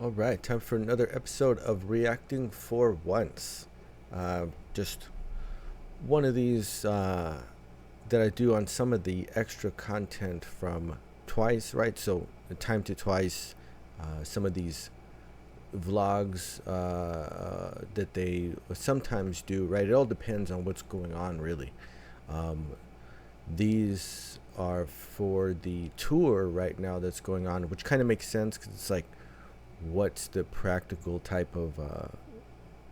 All right, time for another episode of Reacting for Once. Just one of these that I do on some of the extra content from Twice, right? So, Time to Twice, some of these vlogs that they sometimes do, right? It all depends on what's going on, really. These are for the tour right now that's going on, which kind of makes sense because it's like, what's the practical type of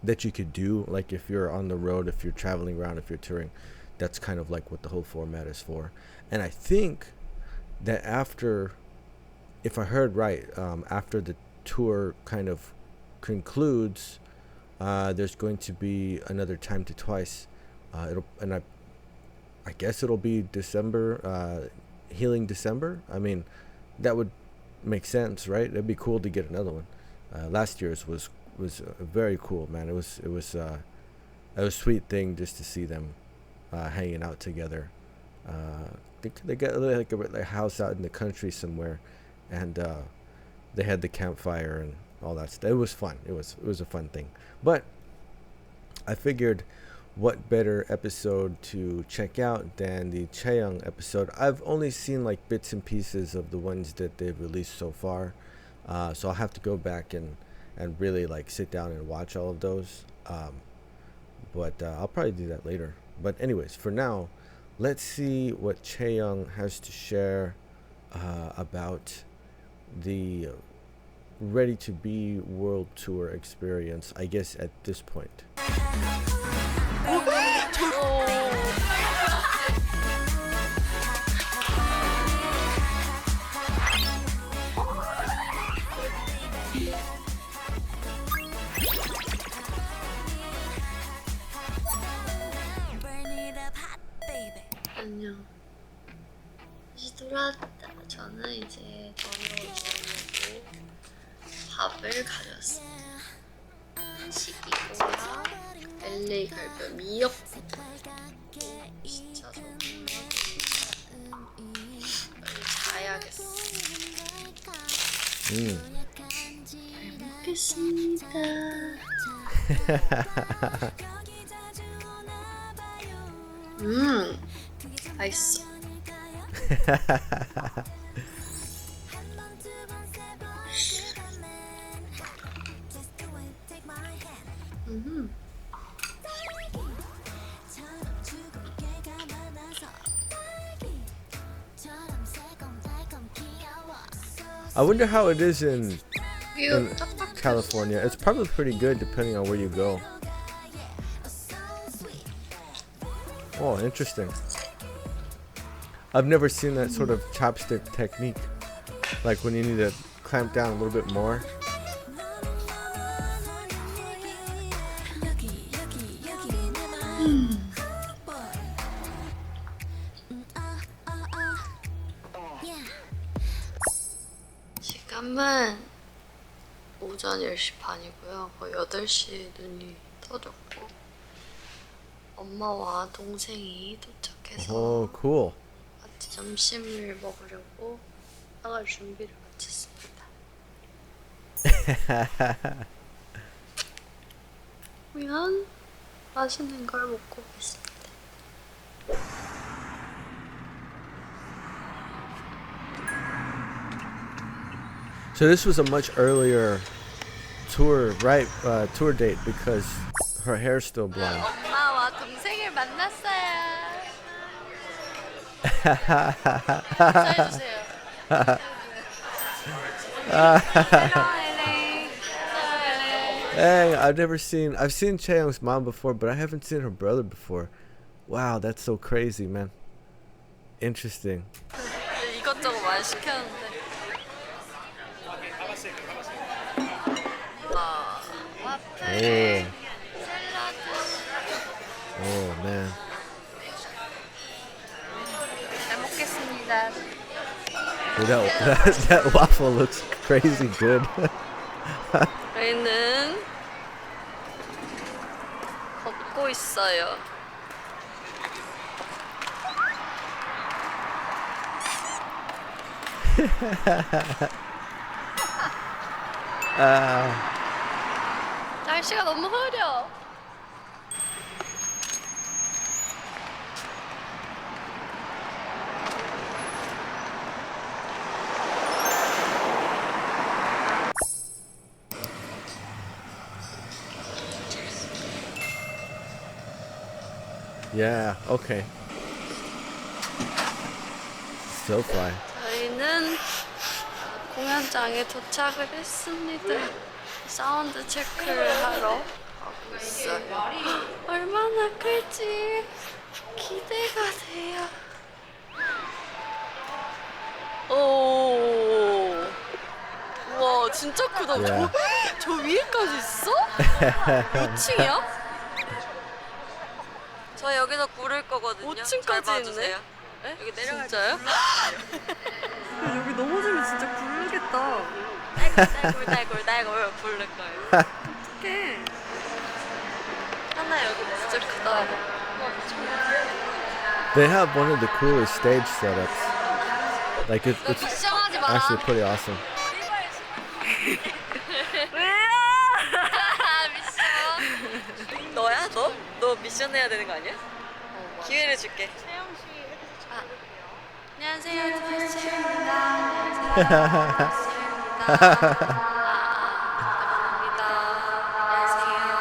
that you could do, like if you're on the road, if you're traveling around, if you're touring. That's kind of like what the whole format is for. And I think that after, if I heard right, after the tour kind of concludes, there's going to be another Time to Twice. I guess it'll be December, Healing December. I mean, that would make sense, right? It'd be cool to get another one. Last year's was very cool, man. It was a sweet thing just to see them hanging out together. They got like a house out in the country somewhere, and they had the campfire and all that stuff. It was fun. It was a fun thing. But I figured, what better episode to check out than the Chaeyoung episode? I've only seen like bits and pieces of the ones that they've released so far, so I'll have to go back and really like sit down and watch all of those. But I'll probably do that later. But anyways, for now, let's see what Chaeyoung has to share about the Ready to Be World Tour experience, I guess, at this point. 안녕. 다시 돌아왔다. 저는 이제 저녁을 밥을 가져왔습니다. 한식이고요. LA 갈비 미역국. 진짜 정말 빨리 자야겠어. 잘 먹겠습니다. 맛있어. I wonder how it is in California. It's probably pretty good depending on where you go. Oh, interesting. I've never seen that sort of chopstick technique, like when you need to clamp down a little bit more. 지금은 오전 10시 반이고요. 거의 8시에 눈이 떠졌고 엄마와 동생이 도착해서 Oh, cool. 같이 점심을 먹으려고 나갈 준비를 마쳤습니다. 그러면 맛있는 걸 먹고 오겠습니다. So this was a much earlier tour, right? Tour date because her hair's still blonde. 엄마와 동생을 만났어요. 인사해주세요. Hey, I've seen Chaeyoung's mom before, but I haven't seen her brother before. Wow, that's so crazy, man. Interesting. 이것저것 많이 시켰는데. 와플, 샐러드. Oh man. 잘 먹겠습니다. That waffle looks crazy good. 저희는 걷고 있어요. 날씨가 너무 흐려. Yeah, okay. So fly. 저희는 공연장에 도착을 했습니다. 사운드 체크를 하러 가고 있어요. 얼마나 클지 기대가 돼요. 오, 우와 진짜 크다. Yeah. 저 위에까지 있어? 몇 층이야? 저 여기서 고를 거거든요. 5층까지 있네. 네? 여기 내려갈 진짜요? 여기 넘어지면 진짜 부르겠다. 딸굴 부를 거예요. 어떡해. 하나 여기 진짜 내려갈 크다. They have one of the coolest stage setups. Like it's 미션하지 마라. actually pretty awesome. 미션. 너야? 너? 너 미션 해야 되는 거 아니야? 기회를 줄게. 안녕하세요, 디스입니다. 안녕하세요, 디스입니다.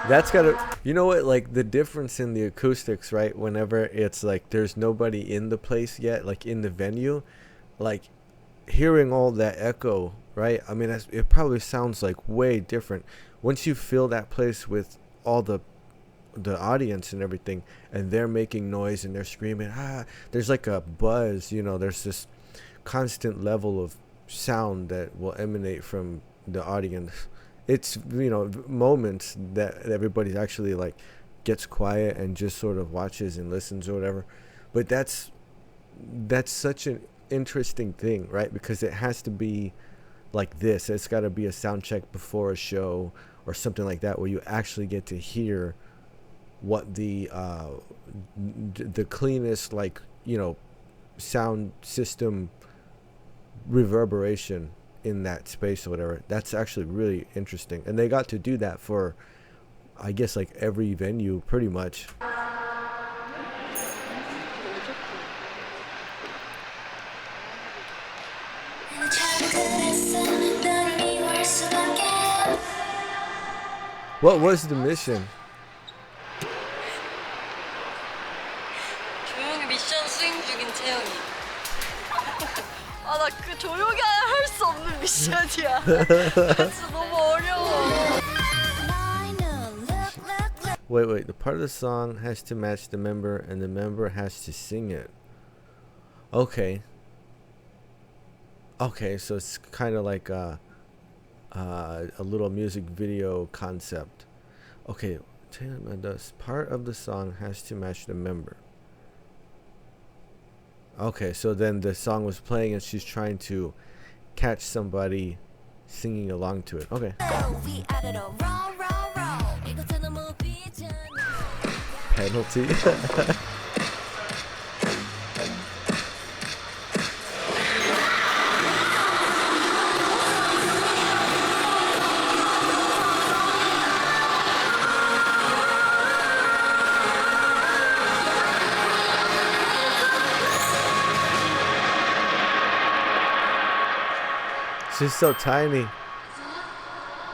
That's gotta, you know what, like the difference in the acoustics, right? Whenever it's like there's nobody in the place yet, like in the venue, like hearing all that echo, right? I mean, it probably sounds like way different once you fill that place with all the audience and everything, and they're making noise and they're screaming. There's like a buzz, you know. There's this constant level of sound that will emanate from the audience. It's, you know, moments that everybody actually like gets quiet and just sort of watches and listens or whatever. But that's such an interesting thing, right? Because it has to be like this. It's got to be a sound check before a show or something like that, where you actually get to hear what the cleanest, like, you know, sound system reverberation in that space or whatever. That's actually really interesting, and they got to do that for, I guess, like every venue pretty much. What was the mission? 조용히 미션 수행 중인 채영이. 아, 나 그 조용히 할 수 없는 미션이야. 진짜 너무 어려워. Wait. The part of the song has to match the member, and the member has to sing it. Okay, so it's kind of like a little music video concept. Okay, the part of the song has to match the member. Okay, so then the song was playing and she's trying to catch somebody singing along to it. Okay. Penalty. She's so tiny.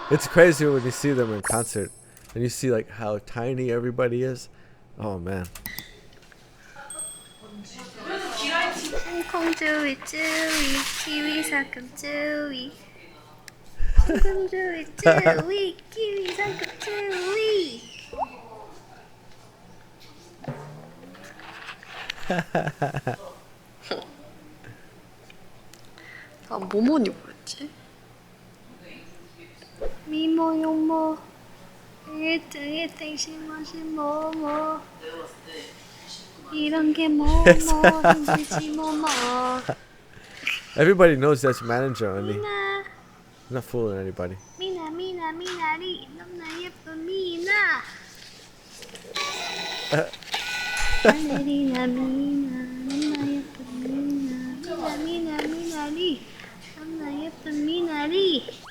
It's crazy when you see them in concert and you see like how tiny everybody is. Oh man. 콩주위 쭈위 키위 상큼 쭈위 콩주위 쭈위 키위 상큼 쭈위. 아, 모모니 뭐였지? 미모 용모 1등의 땡신맛이 뭐뭐 이런 게 뭐뭐 힘들지 뭐뭐. Everybody knows that's manager only. 미나 I'm not fooling anybody. 미나리 너무나 예쁜 미나. 발레리나 미나 너무나 예쁜 미나 미나리 나 예쁜 미나리.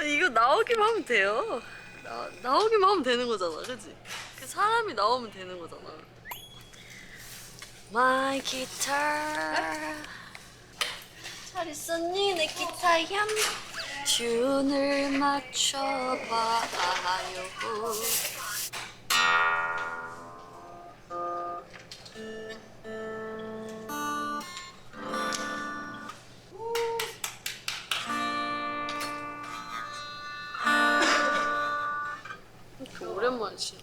이거 나오기만 하면 돼요. 나오기만 하면 되는 거잖아, 그치? 그 사람이 나오면 되는 거잖아. My guitar. 잘 있었니 내 기타 향. 튠을 맞춰봐요. 이렇게 오랜만에 치네.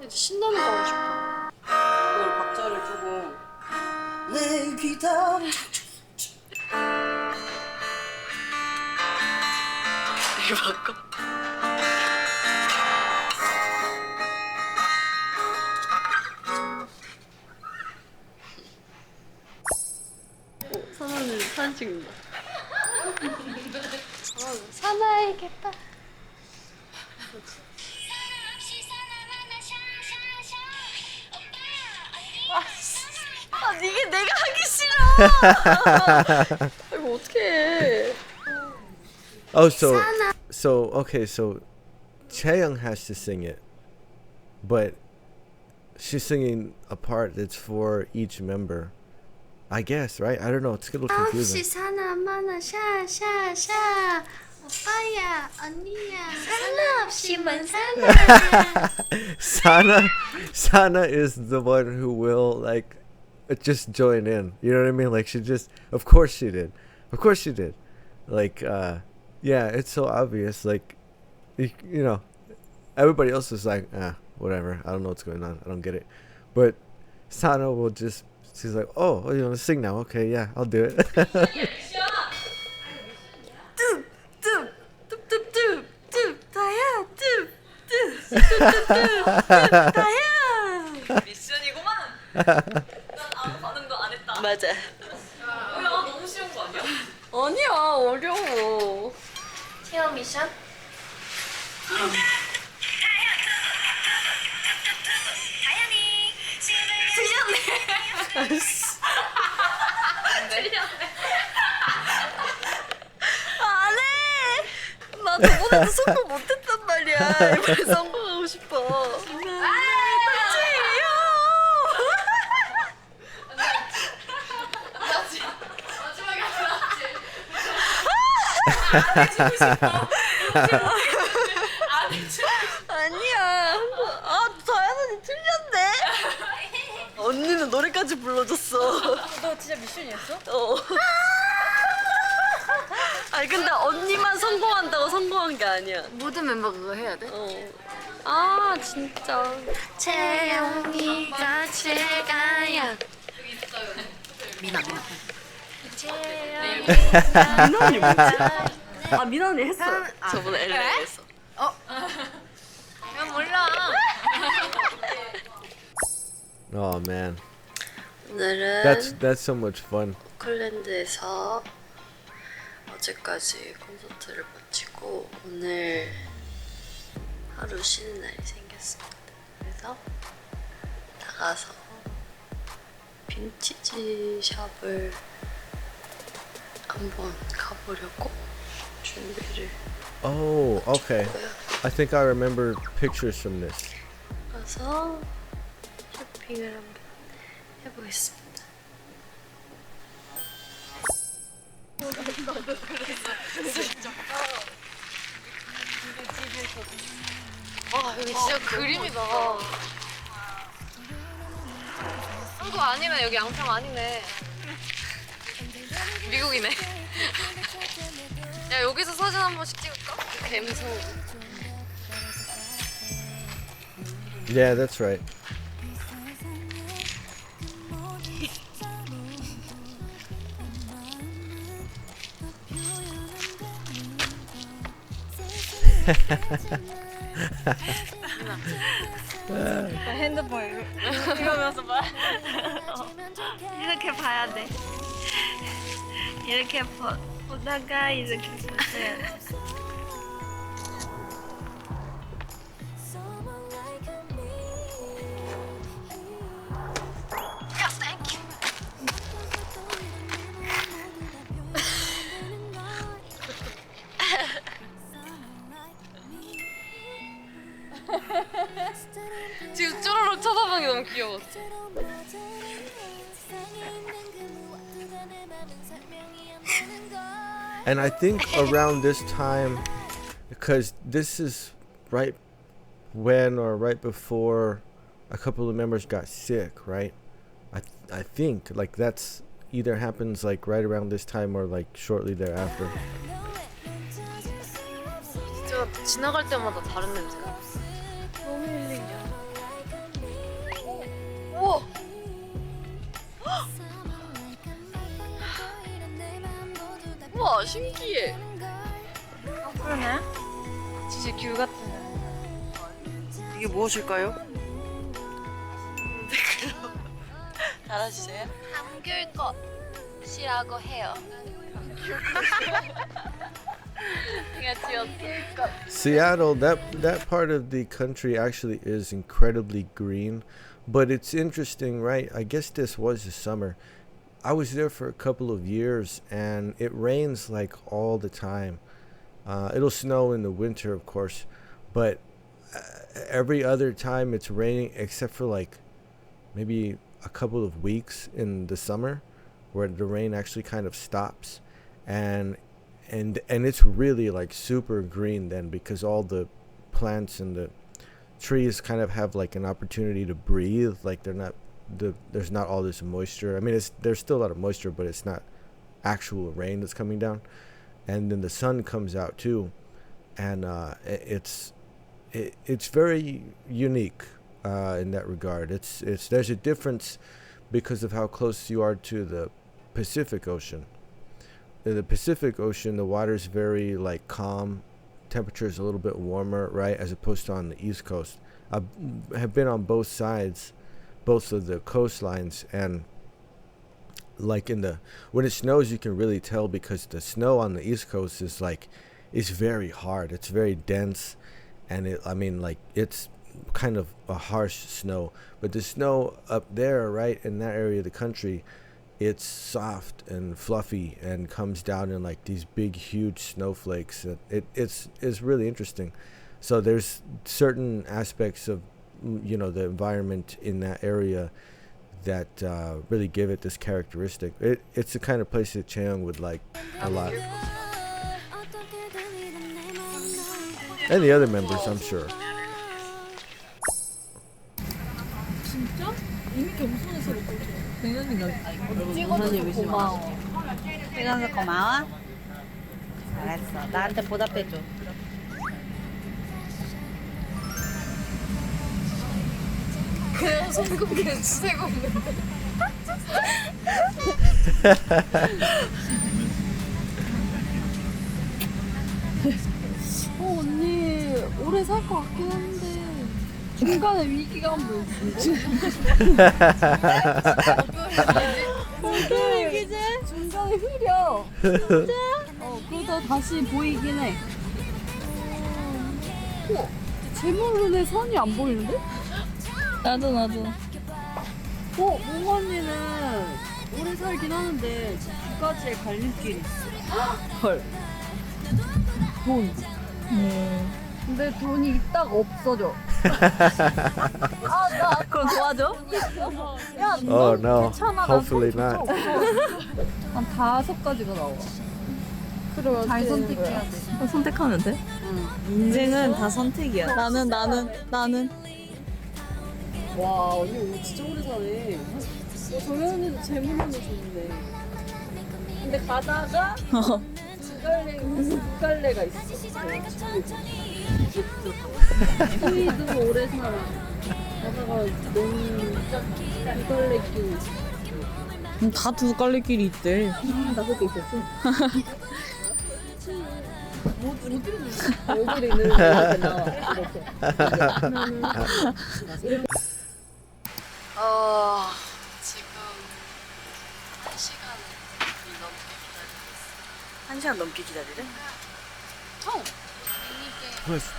이제 신나는 거 하고 싶어. 그걸 박자를 조금 내 귀다 이거 바꿔. 사나는 사진 찍는다. 사나이겠다. 아, 이게 내가 하기 싫어. 이거 어떡해. Oh, so okay, so Chaeyoung has to sing it, but she's singing a part that's for each member, I guess, right? I don't know. It's a little confusing. 사나 마나 샤샤샤. 오빠야, 언니야. 사나 없이만 사나. Sana is the one who will like just join in. You know what I mean? Like she just, of course she did. Like, yeah, it's so obvious. Like, you know, everybody else is like, whatever. I don't know what's going on. I don't get it. But Sana will just, she's like, oh, you want to sing now? Okay, yeah, I'll do it. 미션이구만. 난 아무 반응도 안 했다. 맞아. 야, 너무 쉬운 거 아니야? 아니야, 어려워. 체험 미션? 안 해. 나 저번에도 성공 못했단 말이야. 이번에 성공하고 싶어. 아니야. 아, 다현언니 틀렸네. 언니는 노래까지 불러줬어. 너 진짜 미션이었어? 어. 아니 근데 언니만 성공한다고 성공한 게 아니야. 모든 멤버 그거 해야 돼? 어. 아 진짜. 채영이가 최가야. 미나 민원이 뭐지? 아 민원이 했어. 저번에 LA에서. 난 몰라. Oh man, 오늘은 that's so much fun. 오클랜드에서 어제까지 콘서트를 마치고 오늘 하루 쉬는 날이 생겼습니다. 그래서 나가서 빈티지 샵을 한번 가보려고 준비를 Oh, okay. 했고요. I think I remember pictures from this. 가서 쇼핑을 한번 해보겠습니다. 와 여기 진짜 그림이다. 한국 아니네. 여기 양평 아니네. 미국이네. 야 여기서 사진 한 번씩 찍을까? 갬성. Yeah, that's right. 나 핸드폰 이러면서 말. 이렇게 봐야 돼. 이렇게 보다가 이렇게 보세요. 지금 쪼로록 쳐다보는 게 너무 귀여워. And I think around this time, because this is right when or right before a couple of members got sick, right? I think like that's either happens like right around this time or like shortly thereafter. 진짜 지나갈 때마다 다른 냄새가. 너무 힐링이야. 우와. 우와 신기해. 그러네. 진짜 귤 같은. 이게 무엇일까요? 알아주세요. 감귤꽃이라고 해요. Seattle, that part of the country actually is incredibly green, but it's interesting, right? I guess this was the summer. I was there for a couple of years, and it rains like all the time. It'll snow in the winter, of course, but every other time it's raining except for like maybe a couple of weeks in the summer where the rain actually kind of stops, and it's really like super green then, because all the plants and the trees kind of have like an opportunity to breathe, like there's not all this moisture. I mean, there's still a lot of moisture, but it's not actual rain that's coming down. And then the sun comes out too, and it's very unique in that regard. There's a difference because of how close you are to the Pacific Ocean. In the Pacific Ocean, the water's very like calm, temperature's a little bit warmer, right, as opposed to on the East Coast. I have been on both sides, both of the coastlines, and like when it snows, you can really tell, because the snow on the East Coast is very hard, it's very dense, and it's kind of a harsh snow. But the snow up there, right, in that area of the country, it's soft and fluffy and comes down in like these big huge snowflakes. It's really interesting. So there's certain aspects of the environment in that area that really give it this characteristic. It's the kind of place that Chaeyoung would like a lot, and the other members, I'm sure. 진짜? 이미 겸손해서 찍어줘서 고마워. 찍어서 고마워. 알았어. 나한테 보답해줘. 그냥 손꼽기는 주세고 없는데. 언니 오래 살 것 같긴 한데 중간에 위기가 한번 있어. 어떤 위기지? 중간에 흐려. 진짜? 그러다 다시 보이긴 해. 제물론에 선이 안 보이는데? 나도. 몽 언니는 오래 살긴 하는데 두 가지의 갈림길이 있어. 헐. 돈. 근데 돈이 있다가 없어져. 나 그럼 도와줘? 야, Oh no, 괜찮아. hopefully not. 한 5가지가 나와. 그래, 잘 선택해야 돼. 선택하면 돼? 응. 인생은 다 선택이야. 나는. 와, 언니 오늘 진짜 오래 사네. 정현 언니도 재물론이 좋네. 근데 가다가 두 갈래가 있어. 후이도 오래 살아. 가다가 너무 두 갈래 끼고. 다 두 갈래 길이 있대. 5개 있었어. 못 들어주는 얼굴에는 이렇게 나와. 이렇게. 지금 1시간이 넘게 기다리고 있어. 1시간 넘게 기다리래? 총!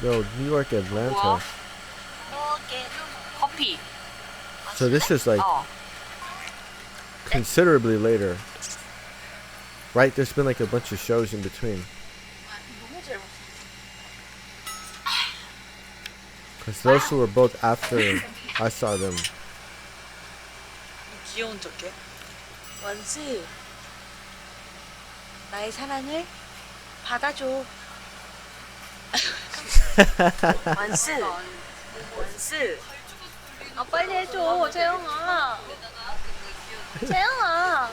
No, New York, Atlanta. 커피. So this is like considerably later. Right? There's been like a bunch of shows in between. Because those were both after I saw them. 귀여운 척해. 원스, 나의 사랑을 받아줘. 원스, 원스. 아 빨리 해줘, 채영아. 채영아.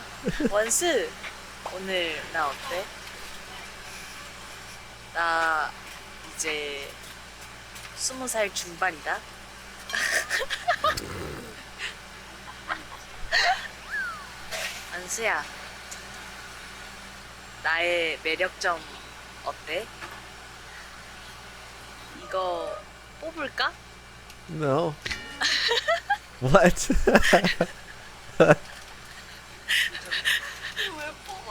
원스, 오늘 나 어때? 나 이제 20살 중반이다. 안수야, 나의 매력점 어때? 이거 뽑을까? No. What? 왜 뽑아?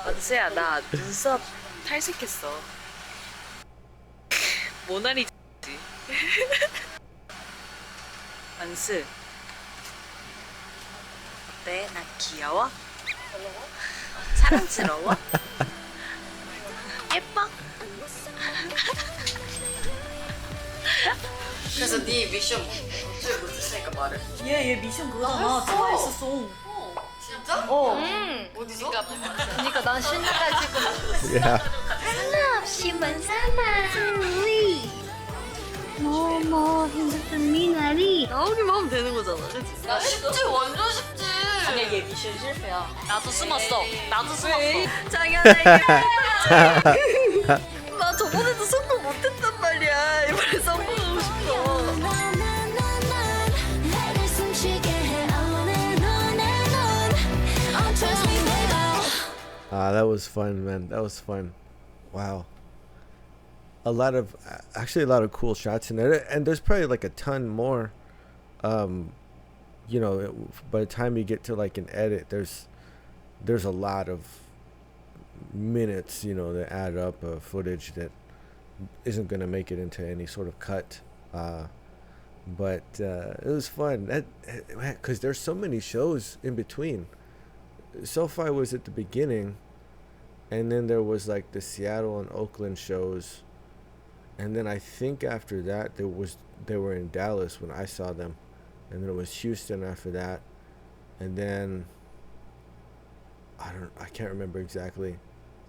안수야, 나 눈썹 탈색했어. 모나리자지. 안수, 어때? 나 귀여워? 사랑스러워? 예뻐? 그래서 네 미션 어떻게 못했으니까 말해. 얘 미션 그거잖아. 좋아했었어. 진짜? 어디서? 그러니까 난 신나가지고. Yeah. 시원 사나이 뭐뭐 행복한 미나리 나오기만 하면 되는 거잖아. 그치? 나 쉽지, 완전 쉽지. 아니야, 얘 미션 실패야. 나도 숨었어. 나도 숨었어. 자기야, 나 이거. 나 저번에도 성공 못했단 말이야. 이번에 성공하고 싶어. 나를 숨쉬게 해 I wanna know Trust me baby That was fun, man. That was fun. Wow. A lot of cool shots in there, and there's probably like a ton more. You know, by the time you get to like an edit, there's a lot of minutes, you know, that add up of footage that isn't going to make it into any sort of cut. But it was fun because there's so many shows in between. SoFi was at the beginning, and then there was like the Seattle and Oakland shows, and then I think after that they were in Dallas when I saw them, and then it was Houston after that, and then I can't remember exactly.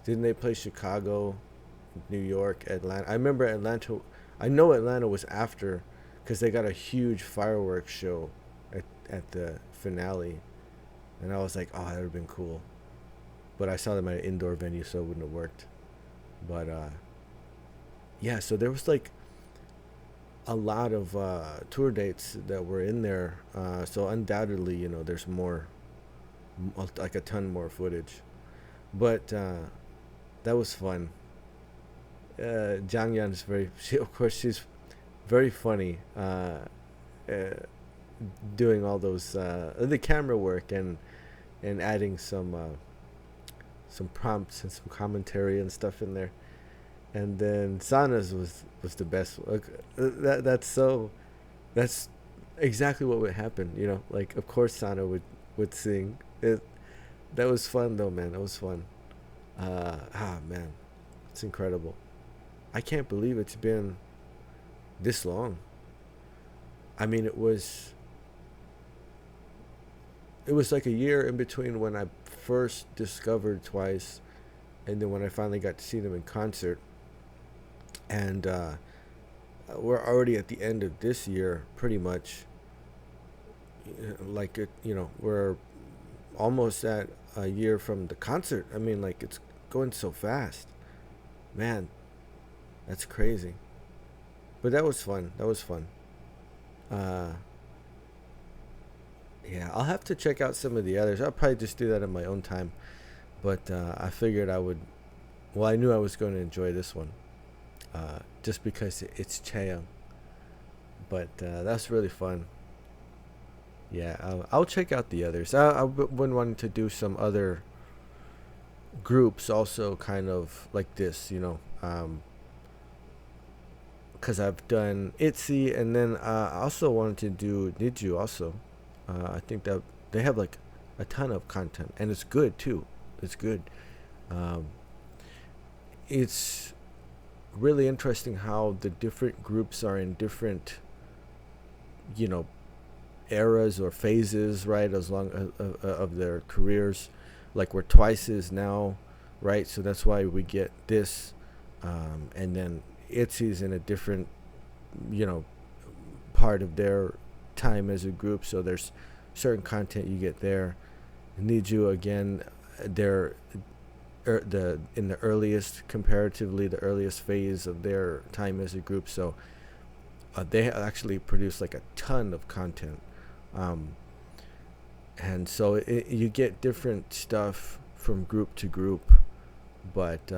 Didn't they play Chicago, New York, Atlanta? I remember Atlanta. I know Atlanta was after, because they got a huge fireworks show at the finale, and I was like, oh, that would have been cool. But I saw them at an indoor venue, so it wouldn't have worked. But yeah, so there was like a lot of tour dates that were in there. So undoubtedly, you know, there's more, like a ton more footage. But that was fun. Jang Yan's of course, she's very funny. Doing all those the camera work and adding some prompts and some commentary and stuff in there. And then Sana's was the best. That's exactly what would happen, you know. Like, of course Sana would sing it. That was fun though, man. That was fun. Man, it's incredible. I can't believe it's been this long. I mean, it was like a year in between when I first discovered Twice and then when I finally got to see them in concert. And we're already at the end of this year, pretty much. Like, you know, we're almost at a year from the concert. I mean, like, it's going so fast. Man, that's crazy. But that was fun. Yeah, I'll have to check out some of the others. I'll probably just do that in my own time. But I figured I would well, I knew I was going to enjoy this one, just because it's Chaeyoung. But that's really fun. Yeah, I'll check out the others. I've been wanting to do some other groups also, kind of like this, you know, because I've done ITZY, and then I also wanted to do Niju also. I think that they have like a ton of content, and it's good too. It's good. It's really interesting how the different groups are in different, you know, eras or phases, right, as long of their careers, like where Twice is now, right? So that's why we get this, and then ITZY's in a different, you know, part of their time as a group, so there's certain content you get there. Niju, again, they're in the earliest, comparatively the earliest phase of their time as a group, so they actually produce like a ton of content, and so you get different stuff from group to group, but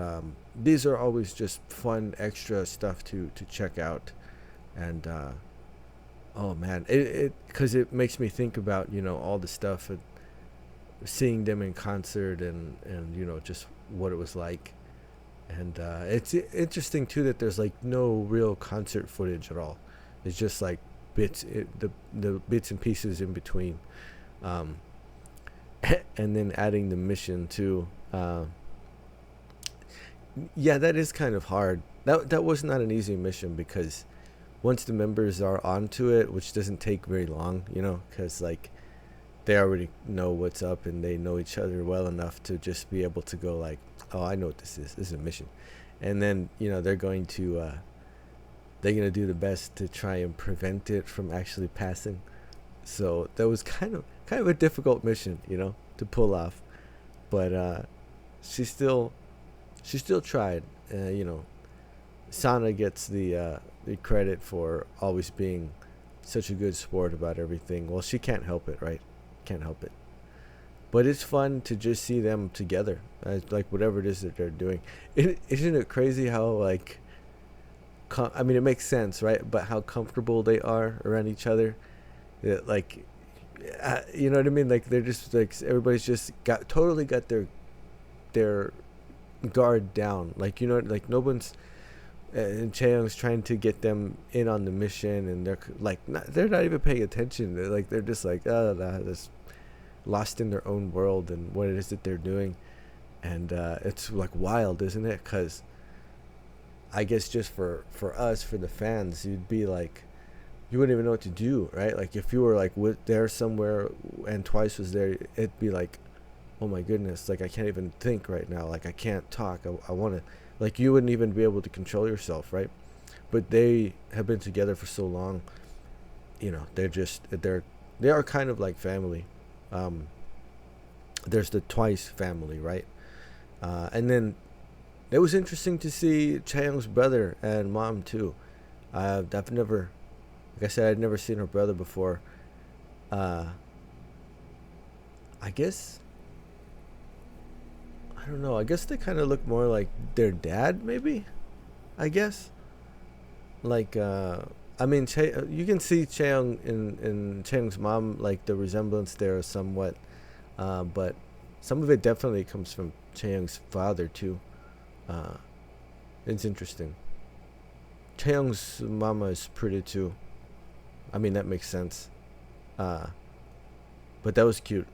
these are always just fun extra stuff to check out. And oh man, because it makes me think about, you know, all the stuff and seeing them in concert, and you know, just what it was like. And it's interesting too that there's like no real concert footage at all. It's just like bits, the bits and pieces in between, and then adding the mission too. Yeah, that is kind of hard. That was not an easy mission, because once the members are onto it, which doesn't take very long, you know, because like they already know what's up and they know each other well enough to just be able to go like, oh, I know what this is. This is a mission. And then, you know, they're going to do the best to try and prevent it from actually passing. So that was kind of a difficult mission, you know, to pull off. But she still tried. You know, Sana gets the credit for always being such a good sport about everything. Well, she can't help it, right? Can't help it. But it's fun to just see them together, like whatever it is that they're doing. Isn't it crazy how like, I mean, it makes sense, right? But how comfortable they are around each other, like, you know what I mean? Like they're just like, everybody's just totally got their guard down. Like, you know, like no one's. And Chaeyoung's trying to get them in on the mission, and they're like, they're not even paying attention. They're just like, just lost in their own world and what it is that they're doing. And it's like wild, isn't it? Because I guess just for us, for the fans, you'd be like, you wouldn't even know what to do, right? Like if you were like there somewhere and Twice was there, it'd be like, oh my goodness, like I can't even think right now. Like I can't talk. I want to. Like you wouldn't even be able to control yourself, right? But they have been together for so long, you know, they are kind of like family. There's the Twice family, right? And then it was interesting to see Chaeyoung's brother and mom too. I've never, like I said, I'd never seen her brother before. I guess, I don't know. I guess they kind of look more like their dad, maybe. I guess. Like, I mean, you can see Chaeyoung in Chaeyoung's mom, like the resemblance there somewhat. But some of it definitely comes from Chaeyoung's father too. It's interesting. Chaeyoung's mama is pretty too. I mean, that makes sense. But that was cute.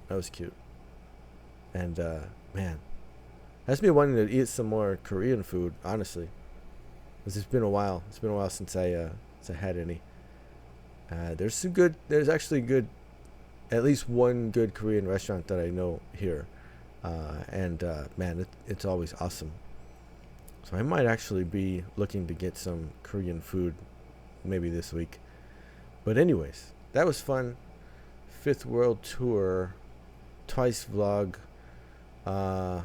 That was cute. And man, that's me wanting to eat some more Korean food, honestly. Because it's been a while. It's been a while since I had any. There's actually good, at least one good Korean restaurant that I know here. And man, it's always awesome. So I might actually be looking to get some Korean food maybe this week. But anyways, that was fun. Fifth World Tour, Twice vlog, the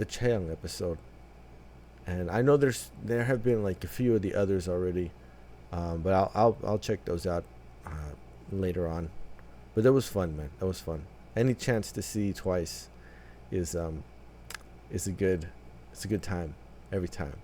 Chaeyoung episode, and I know there have been like a few of the others already, but I'll check those out later on. But that was fun, man. That was fun. Any chance to see Twice is a good It's a good time every time.